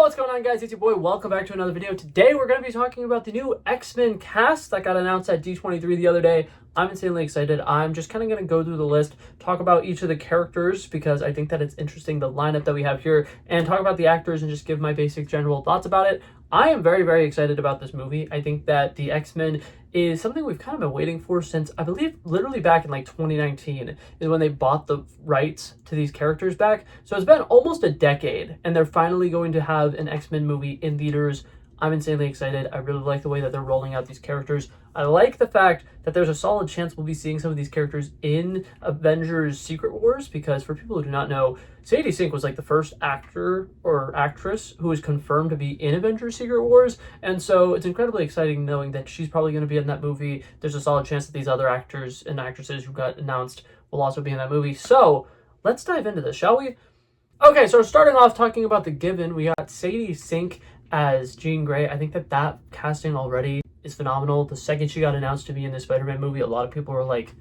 What's going on, guys? It's your boy. Welcome back to another video. Today we're going to be talking about the new X-Men cast that got announced at D23 the other day. I'm insanely excited. I'm just kind of going to go through the list, talk about each of the characters because I think that it's interesting, the lineup that we have here, and talk about the actors and just give my basic general thoughts about it. I am very, very excited about this movie. I think that the X-Men is something we've kind of been waiting for since, I believe, literally back in like 2019 is when they bought the rights to these characters back. So it's been almost a decade, and they're finally going to have an X-Men movie in theaters. I'm insanely excited. I really like the way that they're rolling out these characters. I like the fact that there's a solid chance we'll be seeing some of these characters in Avengers Secret Wars, because for people who do not know, Sadie Sink was like the first actor or actress who was confirmed to be in Avengers Secret Wars, and so it's incredibly exciting knowing that she's probably going to be in that movie. There's a solid chance that these other actors and actresses who got announced will also be in that movie. So let's dive into this, shall we? Okay, so starting off talking about the Given, we got Sadie Sink as Jean Grey. I think that casting already is phenomenal. The second she got announced to be in the Spider-Man movie, a lot of people were like,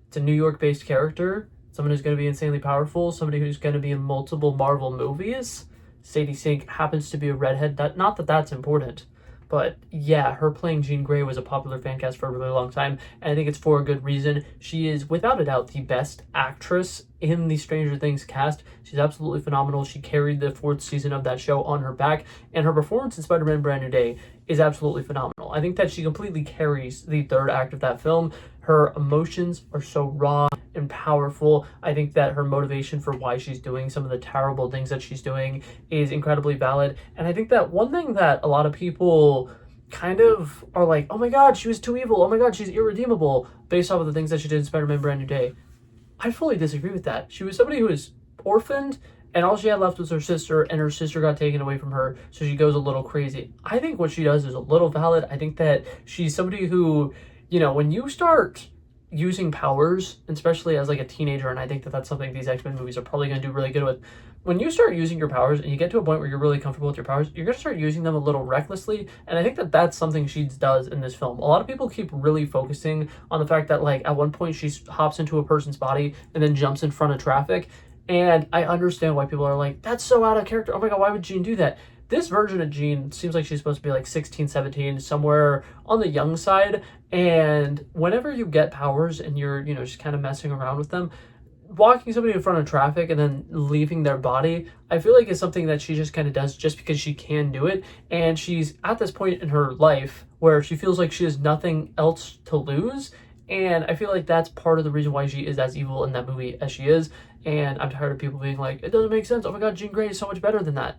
it's a New York-based character, someone who's going to be insanely powerful, somebody who's going to be in multiple Marvel movies. Sadie Sink happens to be a redhead. Not that that's important, but yeah, her playing Jean Grey was a popular fan cast for a really long time, and I think it's for a good reason. She is, without a doubt, the best actress in the Stranger Things cast. She's absolutely phenomenal. She carried the 4th season of that show on her back, and her performance in Spider-Man Brand New Day is absolutely phenomenal. I think that she completely carries the 3rd act of that film. Her emotions are so raw and powerful. I think that her motivation for why she's doing some of the terrible things that she's doing is incredibly valid. And I think that one thing that a lot of people kind of are like, oh my god, she was too evil, oh my god, she's irredeemable, based off of the things that she did in Spider-Man Brand New Day. I fully disagree with that. She was somebody who was orphaned, and all she had left was her sister, and her sister got taken away from her, so she goes a little crazy. I think what she does is a little valid. I think that she's somebody who, you know, when you start using powers, especially as like a teenager, and I think that that's something these X-Men movies are probably going to do really good with, when you start using your powers and you get to a point where you're really comfortable with your powers, you're going to start using them a little recklessly, and I think that that's something she does in this film. A lot of people keep really focusing on the fact that, like, at one point she hops into a person's body and then jumps in front of traffic, and I understand why people are like, that's so out of character, oh my god, why would Jean do that? This version of Jean seems like she's supposed to be like 16, 17, somewhere on the young side, and whenever you get powers and you're, you know, just kind of messing around with them, walking somebody in front of traffic and then leaving their body, I feel like is something that she just kind of does just because she can do it, and she's at this point in her life where she feels like she has nothing else to lose, and I feel like that's part of the reason why she is as evil in that movie as she is, and I'm tired of people being like, it doesn't make sense, oh my god, Jean Grey is so much better than that.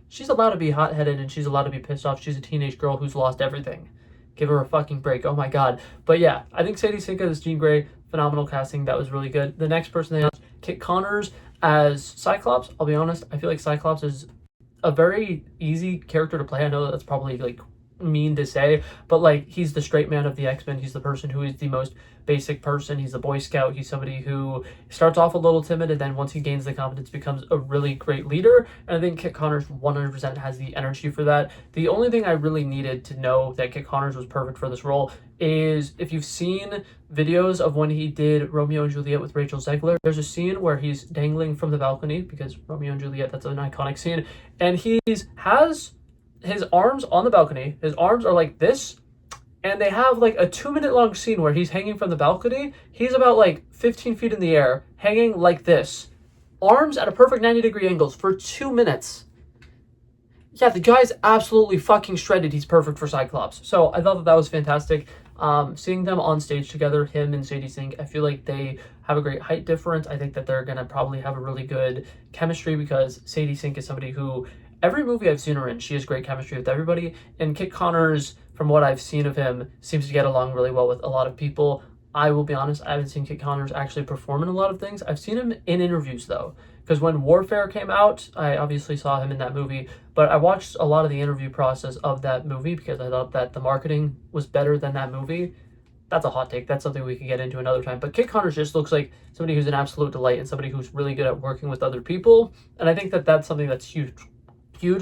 She's allowed to be hot-headed and she's allowed to be pissed off. She's a teenage girl who's lost everything. Give her a fucking break. Oh my god. But yeah, I think Sadie Sink as Jean Grey, phenomenal casting. That was really good. The next person they announced, Kit Connors as Cyclops. I'll be honest, I feel like Cyclops is a very easy character to play. I know that's probably like mean to say, but like, he's the straight man of the X-Men. He's the person who is the most basic person. He's a Boy Scout. He's somebody who starts off a little timid, and then once he gains the confidence becomes a really great leader, and I think Kit Connors 100% has the energy for that. The only thing I really needed to know that Kit Connors was perfect for this role is, if you've seen videos of when he did Romeo and Juliet with Rachel Zegler, there's a scene where he's dangling from the balcony, because Romeo and Juliet, that's an iconic scene, and he has his arms on the balcony. His arms are like this, and they have like a 2-minute long scene where he's hanging from the balcony. He's about like 15 feet in the air, hanging like this, arms at a perfect 90-degree angles for 2 minutes. Yeah, the guy's absolutely fucking shredded. He's perfect for Cyclops. So I thought that that was fantastic. Seeing them on stage together, him and Sadie Sink, I feel like they have a great height difference. I think that they're gonna probably have a really good chemistry, because Sadie Sink is somebody who, every movie I've seen her in, she has great chemistry with everybody, and Kit Connors, from what I've seen of him, seems to get along really well with a lot of people. I will be honest, I haven't seen Kit Connors actually perform in a lot of things. I've seen him in interviews though, because when Warfare came out, I obviously saw him in that movie, but I watched a lot of the interview process of that movie because I thought that the marketing was better than that movie. That's a hot take. That's something we could get into another time. But Kit Connors just looks like somebody who's an absolute delight and somebody who's really good at working with other people, and I think that that's something that's huge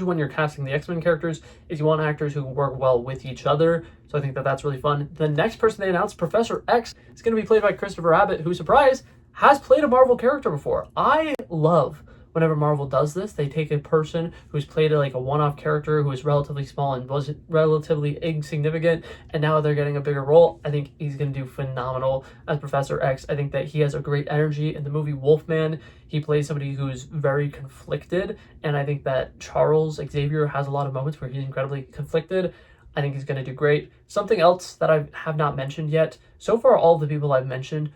when you're casting the X-Men characters, is you want actors who work well with each other. So I think that that's really fun. The next person they announced, Professor X, is going to be played by Christopher Abbott, who, surprise, has played a Marvel character before. I love whenever Marvel does this, they take a person who's played like a one-off character who is relatively small and was relatively insignificant, and now they're getting a bigger role. I think he's going to do phenomenal as Professor X. I think that he has a great energy. In the movie Wolfman, he plays somebody who's very conflicted, and I think that Charles Xavier has a lot of moments where he's incredibly conflicted. I think he's going to do great. Something else that I have not mentioned yet, so far all the people I've mentioned,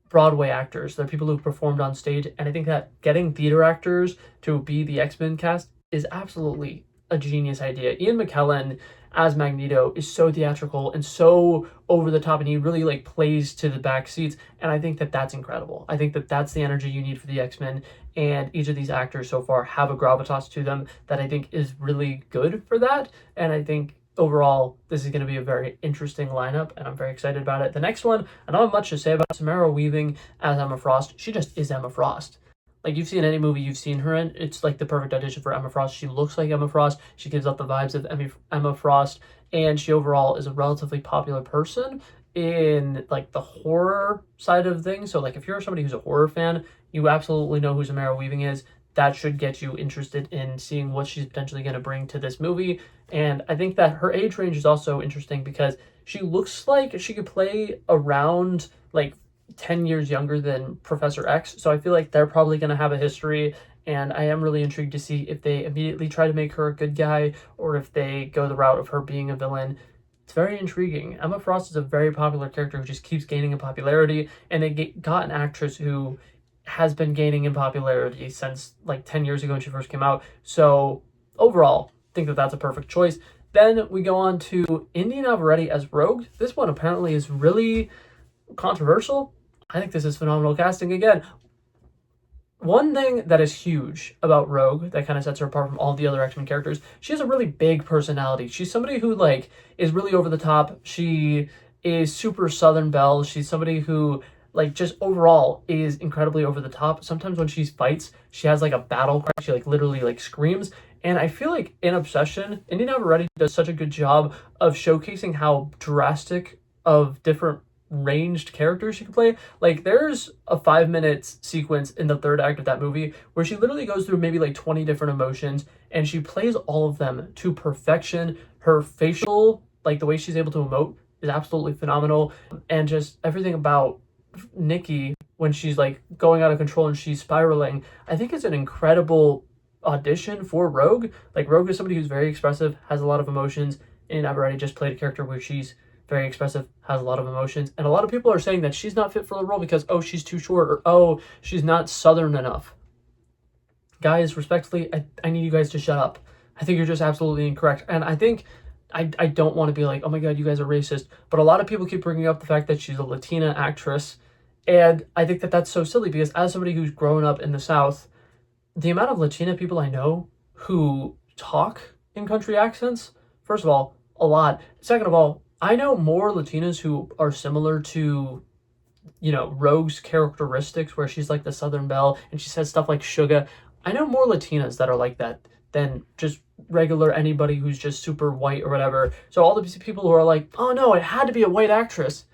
Broadway actors. They're people who performed on stage, and I think that getting theater actors to be the X-Men cast is absolutely a genius idea. Ian McKellen as Magneto is so theatrical and so over the top, and he really like plays to the back seats, and I think that that's incredible. I think that that's the energy you need for the X-Men, and each of these actors so far have a gravitas to them that I think is really good for that, and I think overall, this is going to be a very interesting lineup, and I'm very excited about it. The next one, I don't have much to say about Samara Weaving as Emma Frost. She just is Emma Frost. Like, you've seen any movie you've seen her in, it's like the perfect audition for Emma Frost. She looks like Emma Frost. She gives up the vibes of Emma Frost, and she overall is a relatively popular person in like the horror side of things. So like if you're somebody who's a horror fan, you absolutely know who Samara Weaving is. That should get you interested in seeing what she's potentially going to bring to this movie. And I think that her age range is also interesting because she looks like she could play around like 10 years younger than Professor X. So I feel like they're probably going to have a history. And I am really intrigued to see if they immediately try to make her a good guy or if they go the route of her being a villain. It's very intriguing. Emma Frost is a very popular character who just keeps gaining in popularity. And they got an actress who has been gaining in popularity since like 10 years ago when she first came out. So overall, I think that that's a perfect choice. Then we go on to Indy Navarrete as Rogue. This one apparently is really controversial. I think this is phenomenal casting again. One thing that is huge about Rogue that kind of sets her apart from all the other X-Men characters, she has a really big personality. She's somebody who like is really over the top. She is super Southern Belle. She's somebody who like just overall is incredibly over the top. Sometimes when she fights, she has like a battle cry. She like literally like screams. And I feel like in Obsession, Indy Navarrete does such a good job of showcasing how drastic of different ranged characters she can play. Like there's a 5-minute sequence in the third act of that movie where she literally goes through maybe like 20 different emotions and she plays all of them to perfection. Her facial, like the way she's able to emote is absolutely phenomenal. And just everything about Nikki when she's like going out of control and she's spiraling, I think it's an incredible audition for Rogue. Like Rogue is somebody who's very expressive, has a lot of emotions, and I've already just played a character where she's very expressive, has a lot of emotions, and a lot of people are saying that she's not fit for the role because oh she's too short or oh she's not Southern enough. Guys, respectfully, I need you guys to shut up. I think you're just absolutely incorrect, and I think I don't want to be like, oh my god, you guys are racist, but a lot of people keep bringing up the fact that she's a Latina actress. And I think that that's so silly because as somebody who's grown up in the South, the amount of Latina people I know who talk in country accents, first of all, a lot. Second of all, I know more Latinas who are similar to, you know, Rogue's characteristics where she's like the Southern Belle and she says stuff like sugar. I know more Latinas that are like that than just regular anybody who's just super white or whatever. So all the people who are like, oh no, it had to be a white actress.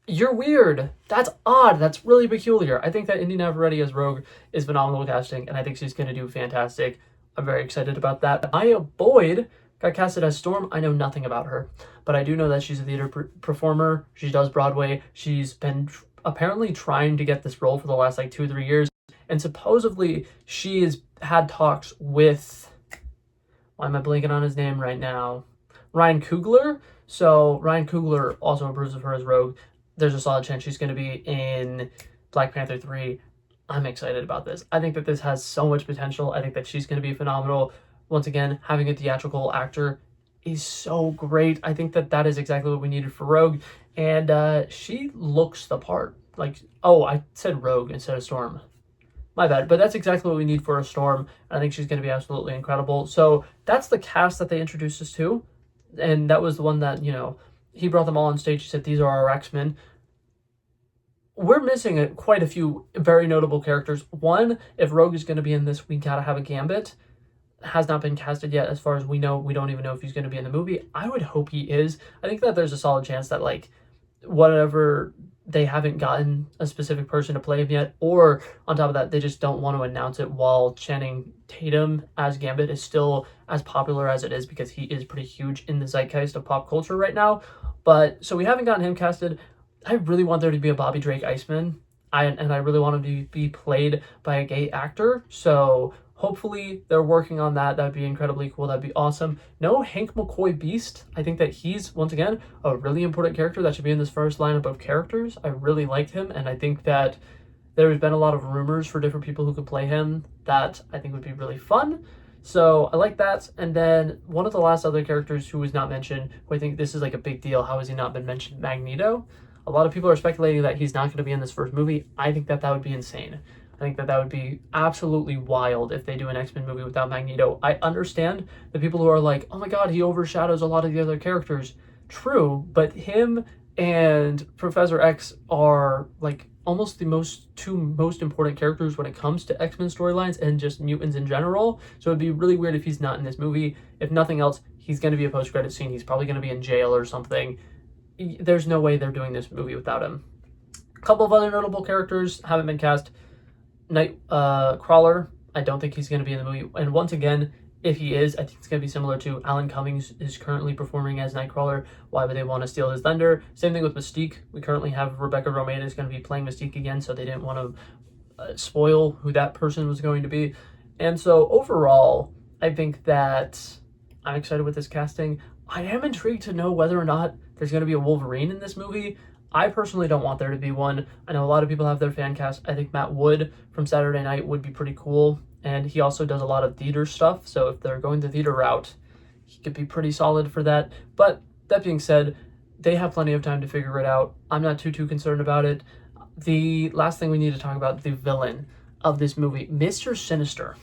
You're weird. That's odd. That's really peculiar. I think that Indy Navarrete as Rogue is phenomenal casting, and I think she's going to do fantastic. I'm very excited about that. Maya Boyd got casted as Storm. I know nothing about her, but I do know that she's a theater performer. She does Broadway. She's been apparently trying to get this role for the last like 2 or 3 years, and supposedly she has had talks with, why am I blanking on his name right now? Ryan Coogler. So Ryan Coogler also approves of her as Rogue. There's a solid chance she's going to be in Black Panther 3. I'm excited about this. I think that this has so much potential. I think that she's going to be phenomenal. Once again, having a theatrical actor is so great. I think that that is exactly what we needed for Rogue. And she looks the part. Like, oh, I said Rogue instead of Storm. My bad. But that's exactly what we need for a Storm. I think she's going to be absolutely incredible. So that's the cast that they introduced us to. And that was the one that, you know, he brought them all on stage. He said, these are our X-Men. We're missing quite a few very notable characters. One, if Rogue is going to be in this, we got to have a Gambit. Has not been casted yet as far as we know. We don't even know if he's going to be in the movie. I would hope he is. I think that there's a solid chance that, like, whatever they haven't gotten a specific person to play him yet, or on top of that, they just don't want to announce it while Channing Tatum as Gambit is still as popular as it is, because he is pretty huge in the zeitgeist of pop culture right now. But so we haven't gotten him casted. I really want there to be a Bobby Drake Iceman. I really want him to be played by a gay actor. So hopefully they're working on that. That'd be incredibly cool. That'd be awesome. No Hank McCoy Beast. I think that he's, once again, a really important character that should be in this first lineup of characters. I really liked him, and I think that there's been a lot of rumors for different people who could play him that I think would be really fun. So I like that. And then one of the last other characters who was not mentioned, who I think this is like a big deal. How has he not been mentioned? Magneto. A lot of people are speculating that he's not going to be in this first movie. I think that would be insane. I think that would be absolutely wild if they do an X-Men movie without Magneto. I understand the people who are like, oh my god, he overshadows a lot of the other characters. True, but him and Professor X are like almost the two most important characters when it comes to X-Men storylines and just mutants in general. So it'd be really weird if he's not in this movie. If nothing else, he's going to be a post-credit scene. He's probably going to be in jail or something. There's no way they're doing this movie without him. A couple of other notable characters haven't been cast. Nightcrawler, I don't think he's going to be in the movie. And once again, if he is, I think it's going to be similar to Alan Cummings is currently performing as Nightcrawler. Why would they want to steal his thunder? Same thing with Mystique. We currently have Rebecca Romijn is going to be playing Mystique again, so they didn't want to spoil who that person was going to be. And so overall, I think that I'm excited with this casting. I am intrigued to know whether or not there's going to be a Wolverine in this movie. I personally don't want there to be one. I know a lot of people have their fan cast. I think Matt Wood from Saturday Night would be pretty cool. And he also does a lot of theater stuff. So if they're going the theater route, he could be pretty solid for that. But that being said, they have plenty of time to figure it out. I'm not too concerned about it. The last thing we need to talk about, the villain of this movie, Mr. Sinister.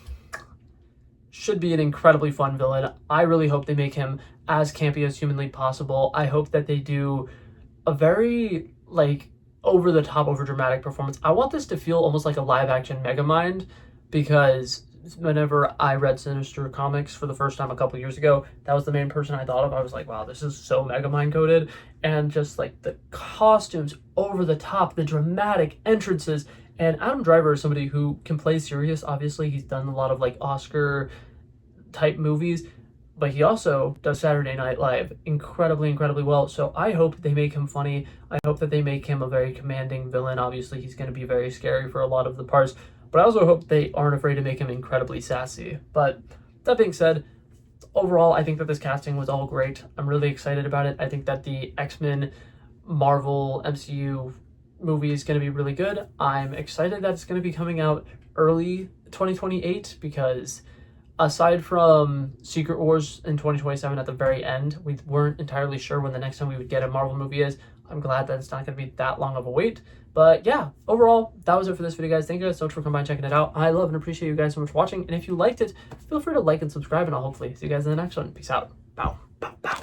Should be an incredibly fun villain. I really hope they make him as campy as humanly possible. I hope that they do a very like over the top, over dramatic performance. I want this to feel almost like a live action Megamind, because whenever I read Sinister comics for the first time a couple years ago, that was the main person I thought of. I was like, wow, this is so Megamind coded. And just like the costumes over the top, the dramatic entrances. And Adam Driver is somebody who can play serious. Obviously, he's done a lot of like Oscar type movies, but he also does Saturday Night Live incredibly well. So I hope they make him funny. I hope that they make him a very commanding villain. Obviously, he's going to be very scary for a lot of the parts, but I also hope they aren't afraid to make him incredibly sassy. But that being said, overall, I think that this casting was all great. I'm really excited about it. I think that the X-Men Marvel MCU movie is going to be really good. I'm excited that it's going to be coming out early 2028, because aside from Secret Wars in 2027 at the very end, we weren't entirely sure when the next time we would get a Marvel movie is. I'm glad that it's not going to be that long of a wait. But yeah, overall, that was it for this video, guys. Thank you guys so much for coming by and checking it out. I love and appreciate you guys so much for watching. And if you liked it, feel free to like and subscribe, and I'll hopefully see you guys in the next one. Peace out. Bow, bow, bow.